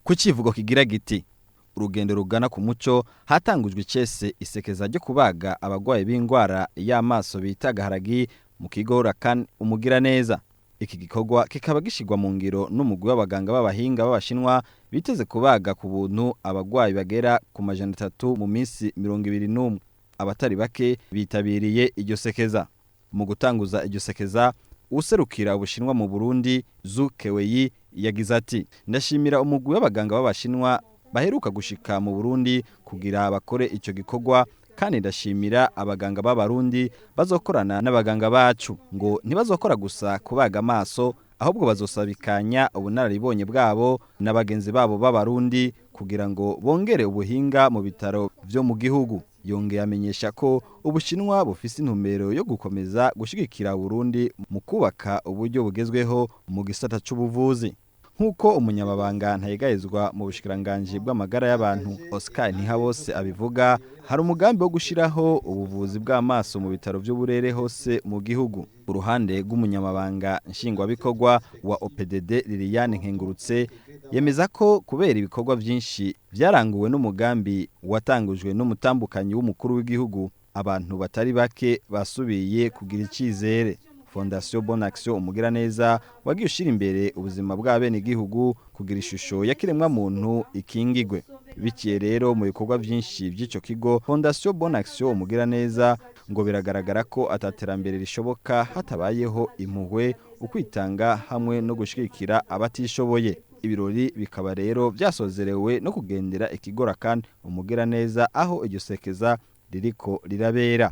ku civugo kigira giti urugendo rugana ku muco hatangujwe icese isekeza ryo kubaga abagwayi b'ingwara y'amaso bita gaharagi mu kigo Rakan umugira neza. Iki gikorwa kikaba gishigwa mu ngiro n'umugwi w'abaganga b'abahinga b'abashinwa biteze kubaga ku buntu abagwayi bagera ku 300 mu minsi 21. Abatari bake bitabiriye iryo sekeza. Mu gutanguza iryo sekeza userukira ubushinwa mu Burundi Zhu Kewei yagize ati ndashimira umugwi w'abaganga b'abashinwa baheruka gushika mu Burundi kugira bakore ico gikorwa kandi ndashimira abaganga b'abarundi bazokorana n'abaganga bacu ngo ntibazokora gusa kubaga amaso ahubwo bazosabikanya ubunararibonye bwabo n'abagenzi babo b'abarundi kugira ngo bongere ubuhinga mu bitaro vyo mu gihugu. Yongeye amenyesha ko ubushinwa bufise intumbero yo gukomeza gushigikira Burundi mu kubaka uburyo bugezweho mu gisata c'ubuvuzi. Nkuko umunyamabanga ntayegayezwa mu bushikiranganje bw'amagara y'abantu Oscar Ntihabose abivuga, hari umugambi wo gushiraho ubuvuzi bw'amaso mu bitaro by'uburere hose mu gihugu. Uruhande rw'umunyamabanga nshingwabikorwa wa OPDD Liliane Nkengurutse yemeza ko kubera ibikorwa byinshi byaranguwe n'umugambi watangujwe n'umutambukanyi w'umukuru w'igihugu, abantu batari bake basubiye kugira icizere. Fondation Bonne Action umugira neza wagiye ushira imbere ubuzima bw'abene igihugu kugira ishusho yakiremwa muntu ikingigwe. Bikiye rero mu bikorwa byinshi by'ico kigo Fondation Bonne Action umugira neza ngo biragaragara ko ataterambere rishoboka hatabayeho impuhwe, ukwitanga hamwe no gushikira abatishoboye. Ibirori bikaba rero byasozerewe no kugendera ikigo Rakan umugira neza aho iryo sekeza ririko rirabera.